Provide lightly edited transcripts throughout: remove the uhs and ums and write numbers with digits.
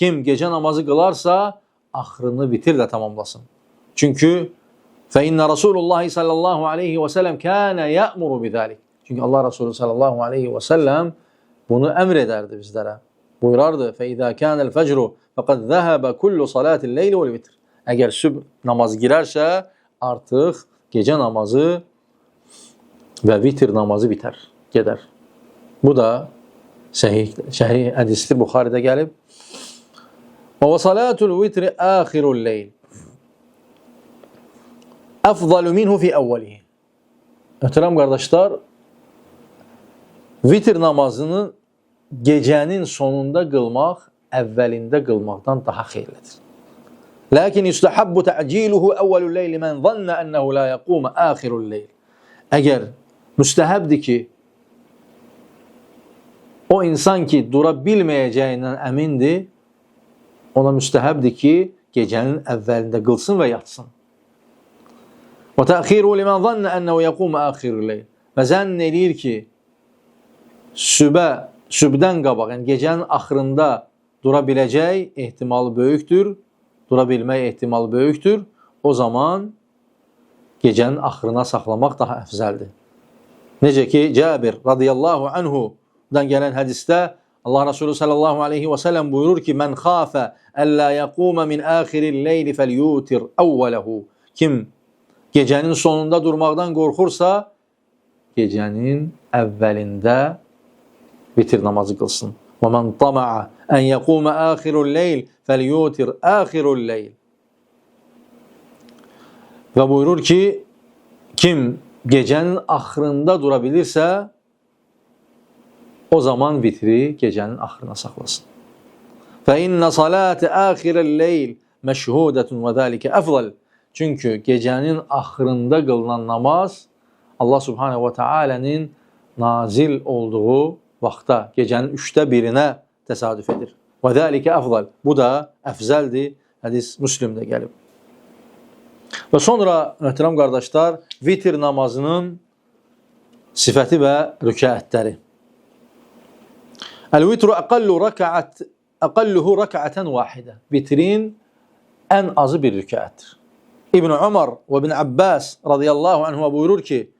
kim gece namazı kılarsa axırını bitir də tamamlasın. Çünkü فَاِنَّ رَسُولُ اللّٰهِ sallallahu aleyhi ve sellem كَانَ يَأْمُرُ بِذَٰلِكِ Çünkü Allah Resulü sallallahu aleyhi ve sellem bunu emrederdi bizlere. Buyurardı فَاِذَا كَانَ الْفَجْرُ فَقَدْ ذَهَبَ كُلُّ صَلَاةِ اللَّيْلِ وَالْوِتْرِ Eğer sübh namazı girerse artık gece namazı ve vitir namazı biter, gider. Bu da sahih hadistir, Buxari'de gelib. وَصَلَاةُ الْوِتْرِ آخِرُ اللَّيْلِ أَفْضَلُ مِنْهُ فِي أَوَّلِهِ Möhtərəm qardaşlar, vitir namazını gecenin sonunda qılmaq əvvəlində qılmaqdan daha xeyirlidir. Lakin yustahabbu ta'ciluhu awwalul leyl men zanna annahu la yaqum akhirul leyl. Əgər müstəhəbdir ki, o insan ki dura bilməyəcəyindən əmindir, ona müstəhəbdir ki, gecənin əvvəlində qılsın və yatsın. Və təxiru limen zanna annahu yaqum akhirul leyl. Və zənn eləyir ki, sübdən qabaq, yəni gecənin axırında dura biləcək ehtimalı böyükdür, dura bilmək ehtimalı böyükdür. O zaman gecənin axırına saxlamaq daha əfzəldir. Necə ki, Cabir radiyallahu anhudan gələn hədisdə Allah Resulü sallallahu aleyhi və səlləm buyurur ki, Mən xafə əllə yəqumə min əxiril leyli fəlyutir əvvələhu Kim gecənin sonunda durmaqdan qorxursa, gecənin əvvəlində vitir namazı qılsın. وَمَنْ طَمَعَ أَنْ يَقُومَ آخِرُ اللَّيْلِ فَلْيُوتِرْ آخِرُ اللَّيْلِ Və buyurur ki, kim gecənin axırında dura bilirsə, o zaman vitri gecənin axırına saxlasın. فَإِنَّ صَلَاةِ آخِرَ اللَّيْلِ مَشْهُودَةٌ وَذَٰلِكَ أَفْضَلِ Çünki gecənin axırında qılınan namaz Allah Subhanahu wa Ta'ala'nın nazil olduğu vaxta, gecənin 1/3-ə təsadüf edir. Və zəlikə əfzal. Bu da əfzəldir. Hədis Müslimdə gəlib. Və sonra, möhtərəm qardaşlar, vitir namazının sifəti və rükətləri. Əl-vitru əqalluhu rəkətən vahidə. Vitrin ən azı bir rükətdir. İbn Umar və İbn Abbas radiyallahu anhuma buyurur ki,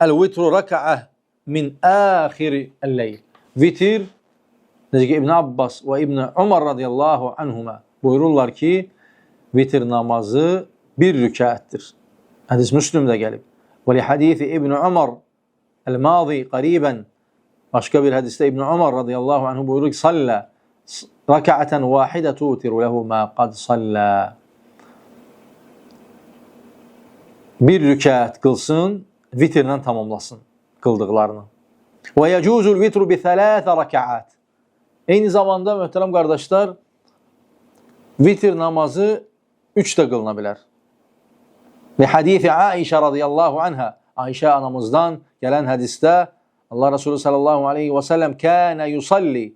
Əl-vitru rəkə'ə min əxiri əl-leyl. Vitir, necə ki İbn Abbas və İbn Umar radiyallahu anhuma buyururlar ki, vitir namazı bir rükətdir. Hədis Müslimdə gəlib. Və li hadithi İbn Umar el-mazi qaribən başqa bir hədisdə İbn Umar radiyallahu anhu buyurur ki, sallə rəkətən vahidə tutiru lehu mə qad sallə. Bir rükət qılsın, vitirlə tamamlasın qıldıqlarını. Və yəcuzul vitru bi thalathə rəkəət. Eyni zamanda, möhtərəm qardaşlar, vitir namazı 3 də qılına bilər. Li hadithi Aişə radiyallahu anhə, Aişə anamızdan gələn hədisdə Allah Resulü sallallahu aleyhi və səlləm kənə yusalli.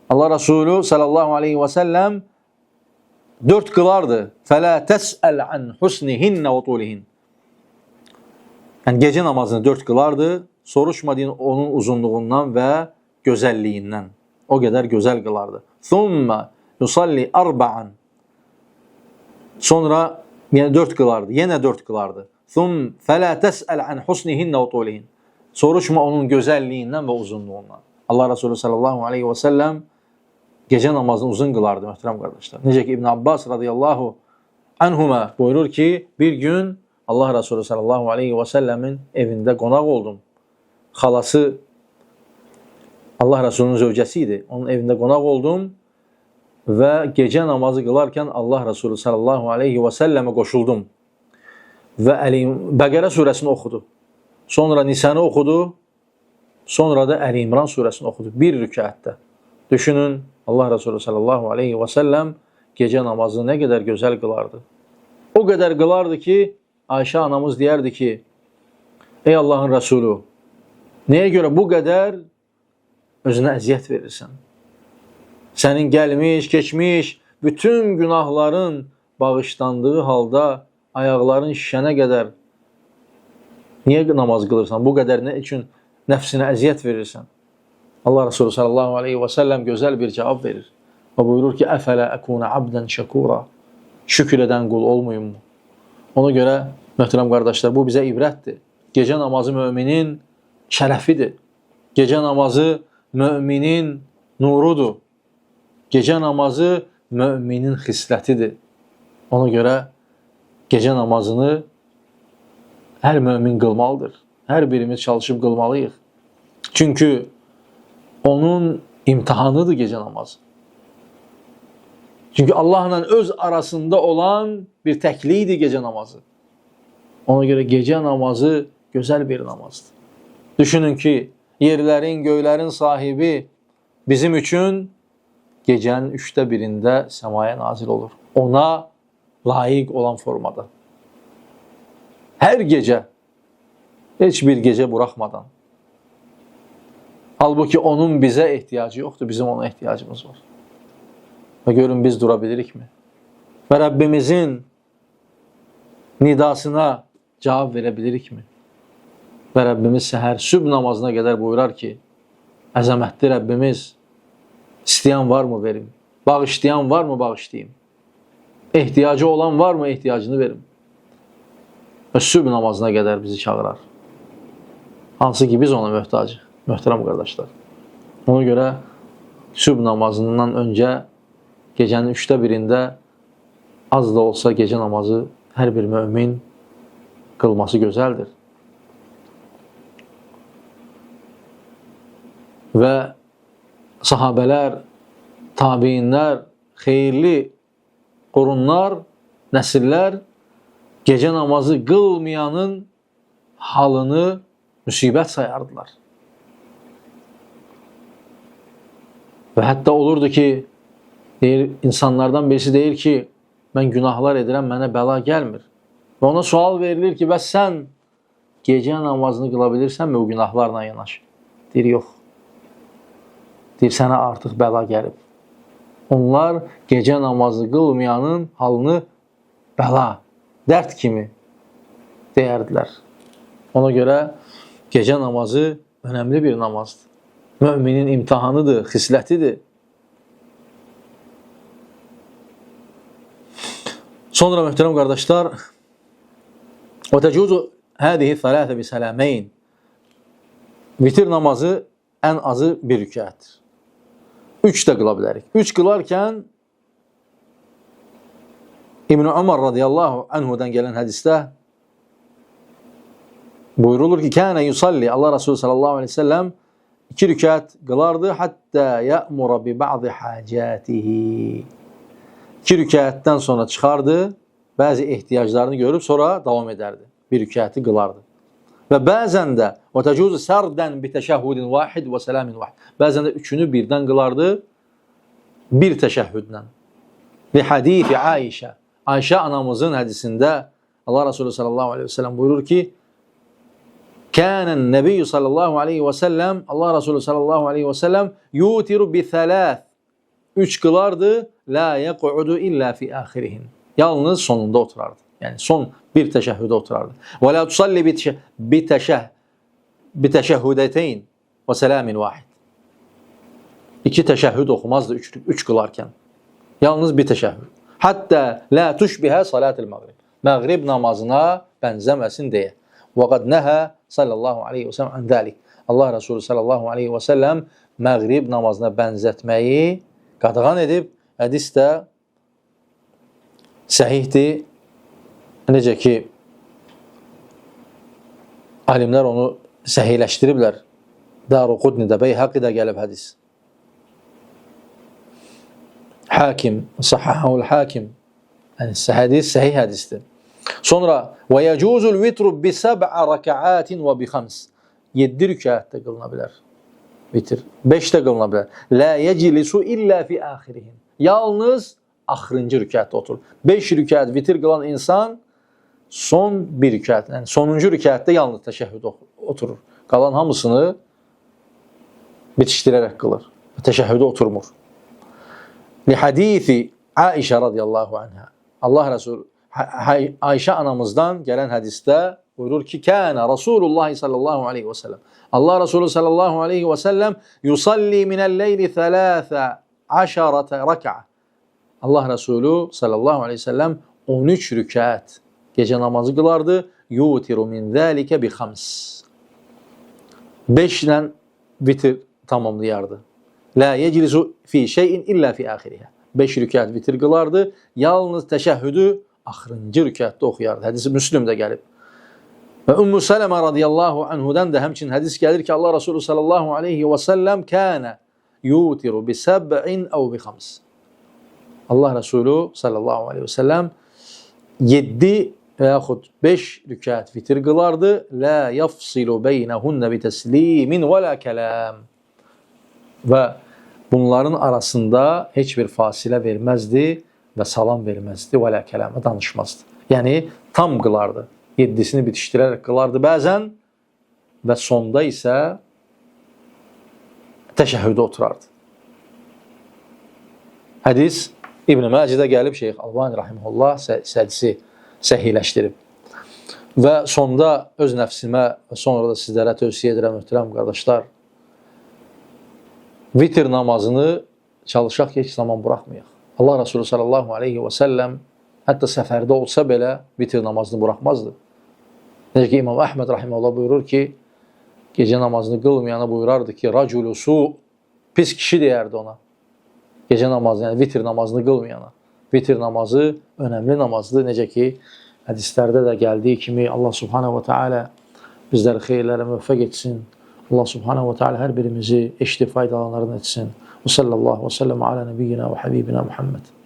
Allah Resulü sallallahu aleyhi və səlləm 4 qılardı. Fələ təsəl ən husnihinnə və tulihin. Yəni gecə namazını 4 qılardı. Soruşma deyin onun uzunluğundan və gözəlliyindən. O qədər gözəl qılardı. Thumma yusalli arba'an. Sonra yenə 4 qılardı. Yenə 4 qılardı. Thum fələ təsəl ən husnihinnə və tulihin. Soruşma onun gözəlliyindən və uzunluğundan. Allah Resulü sallallahu aleyhi və səlləm gecə namazını uzun qılardı, möhtərəm qardaşlar. Necə ki İbn Abbas radiyallahu anhuma buyurur ki, bir gün Allah Resulü sallallahu aleyhi və səlləmin evində qonaq oldum. Xalası Allah Resulünün zövcəsi idi. Onun evində qonaq oldum və gecə namazı qılarkən Allah Resulü sallallahu aleyhi və səlləmə qoşuldum. Və Bəqərə surəsini oxudu. Sonra Nisanı oxudu. Sonra da Əli İmran surəsini oxudu. Bir rükətdə. Düşünün, Allah Resulü sallallahu aleyhi və səlləm gecə namazını nə qədər gözəl qılardı. O qədər qılardı ki, Ayşə anamız deyərdi ki, ey Allahın Resulü, nəyə görə bu qədər özünə əziyyət verirsən? Sənin gəlmiş, keçmiş, bütün günahların bağışlandığı halda ayaqların şişənə qədər niyə namaz qılırsan? Bu qədər nə üçün nəfsinə əziyyət verirsən? Allah Resulü sallallahu aleyhi və səlləm gözəl bir cavab verir. Və buyurur ki, əfələ əkuna abdən şəkura. Şükür edən qul olmayım mu? Ona görə, möhtərəm qardaşlar, bu bizə ibrətdir. Gecə namazı müminin şərəfidir. Gecə namazı müminin nurudur. Gecə namazı müminin xislətidir. Ona görə gecə namazını hər mümin qılmalıdır. Hər birimiz çalışıb qılmalıyıq. Çünki onun imtihanıdır gecə namazı. Çünki Allahla öz arasında olan bir təkliyidir gecə namazı. Ona görə gecə namazı gözəl bir namazdır. Düşünün ki, yerlərin, göylərin sahibi bizim üçün gecənin 1/3 səmaya nazil olur. Ona layiq olan formada. Hər gecə, heç bir gecə buraxmadan. Halbuki onun bizə ehtiyacı yoxdur, bizim ona ehtiyacımız var. Və görün biz dura bilirikmi? Və Rəbbimizin nidasına cavab verə bilirikmi? Və Rəbbimiz səhər sübh namazına qədər buyurar ki, əzəmətli Rəbbimiz, istəyən varmı verim? Bağışlayan varmı bağışlayayım? Ehtiyacı olan varmı ehtiyacını verim? Və sübh namazına qədər bizi çağırar. Hansı ki biz ona möhtacıq, möhtərəm qardaşlar. Ona görə sübh namazından öncə gecənin 1/3 az da olsa gecə namazı hər bir mümin qılması gözəldir. Və sahabələr, tabiinlər, xeyirli qurunlar, nəsillər gecə namazı qılmayanın halını müsibət sayardılar. Və hətta olurdu ki, insanlardan birisi deyir ki, mən günahlar edirəm, mənə bəla gəlmir. Və ona sual verilir ki, bəs sən gecə namazını qıla bilirsənmi o günahlarla yanaş? Deyir, yox. Deyir, sənə artıq bəla gəlib. Onlar gecə namazı qılmayanın halını bəla, dərd kimi deyərdilər. Ona görə gecə namazı önəmli bir namazdır. Müminin imtihanıdır, xislətidir. Sonra möhtərəm qardaşlar, وَتَجُوزُ هَذِهِ ثَلَاثَ بِسَلَامَيْنِ Vitir namazı ən azı bir rükətdir. 3 də qıla bilərik. 3 qılarkən İbn-i Ömər radiyallahu anhudan gələn hədisdə buyurulur ki, kânə yusalli, Allah Resulü sallallahu aleyhi ve sellem 2 rükət qılardı, hatta ya'mura bi ba'di hacatihi. 2 rükətdən sonra çıxardı, bəzi ehtiyaclarını görüb sonra davam edərdi. 1 rükəti qılardı. Və bəzən də وَتَجُوزُ سَرْدًا بِتَشَهُدٍ وَاحِدٍ وَسَلَامٍ وَاحِدٍ Bəzən də 3-ünü birdən qılardı, bir təşəhhüdlə. Lihadifi Ayşə. Ayşə anamızın hədisində Allah Resulü sallallahu aleyhi ve sellem buyurur ki, Kânən Nebiyyü sallallahu aleyhi ve sellem, Allah Resulü sallallahu aleyhi ve sellem yutiru bi thalath. 3 qılardı, la yeq'udu illa fi ahirihin. Yalnız sonunda oturardı. Yani son bir təşəhhüdə oturardı. Və la tusalli bi təşəhhüdəteyn və selamin vahid. 2 təşəhhüd oxumazdı 3 qılarkən. Yalnız bir təşəhhüd. Hatta la tuşbihə salatil məğrib. Məğrib namazına bənzəməsin deyə. Və qad nəhə sallallahu aleyhi və səlləm ən dəlik. Allah Resulü sallallahu aleyhi və səlləm məğrib namazına bənzətməyi qadağan edib. Hədis də səhihdir. Necə ki, alimlər onu səhihləşdiriblər. Daruqudnidə, Beyhaqidə gəlib hədis. Hakim, sahahul hakim. Yəni, hədis səhih hədisdir. Sonra və yəcuzul vitru bi 7 rəkaatin və bi 5. 7 rükətdə qılına bilər. Vitir. 5 də qılına bilər. La yeclisu illa fi ahirihin. Yalnız axırıncı rükətdə oturur. 5 rükət vitir qılan insan son bir rükət, yəni sonuncu rükətdə yalnız təşəhhüd oturur. Qalan hamısını bitişdirərək qılır. Təşəhhüdə oturmur. Li hadisi Aişə radiyallahu anha. Allah Resulü Ayşə anamızdan gələn hədisdə buyurur ki, Kânə Rasulullah sallallahu aleyhi və səlləm. Allah Resulü sallallahu aleyhi və səlləm yusalli minəl leyli thəlâthə aşarata rak'a. Allah Resulü sallallahu aleyhi ve sellem 13 rükət gecə namazı qılardı. Yutiru min zalika bi 5. 5 ilə vitir tamamlayardı. La yeclisu fi şeyin illa fi ahiriha. 5 rükət vitir qılardı. Yalnız təşəhhüdü axırıncı rükətdə oxuyardı. Hədisi Müslimdə gəlib. Və Ümmü Sələmə radiyallahu anhudan da həmçinin hədis gəlir ki, Allah Resulü sallallahu aleyhi və səlləm kənə yutiru bi 7 əv bi 5. Allah Resulü sallallahu aleyhi və səlləm 7 və yaxud 5 rükət vitir qılardı. La yafsilu beynəhunə bi təslimin və la kələm. Və bunların arasında heç bir fasilə verməzdi və salam verməzdi və la kələmə danışmazdı. Yəni tam qılardı. 7-sini bitişdirərək qılardı bəzən və sonda isə təşəhhüdə oturardı. Hədis İbn-i Məcidə gəlib, Şeyx Albani rahimehullah hədisi səhiləşdirib. Və sonda öz nəfsimə və sonra da sizlərə tövsiyə edirəm, möhtərəm qardaşlar, vitir namazını çalışaq ki, heç zaman buraxmayaq. Allah Resulü sallallahu aleyhi və səlləm hətta səfərdə olsa belə vitir namazını buraxmazdı. Necə ki, İmam Əhməd rahimehullah buyurur ki, gecə namazını qılmayana buyurardı ki, raculusu, pis kişi deyərdi ona. Gecə namazını, yəni vitir namazını qılmayana. Vitir namazı önəmli namazdır. Necə ki, hədislərdə də gəldiyi kimi Allah subhanahu wa ta'ala bizləri xeyirlərə müvəffəq etsin. Allah subhanahu wa ta'ala hər birimizi eşitib faydalanlarını etsin. Və sallallahu və səlləm alə nəbiyyina və habibina Muhammed.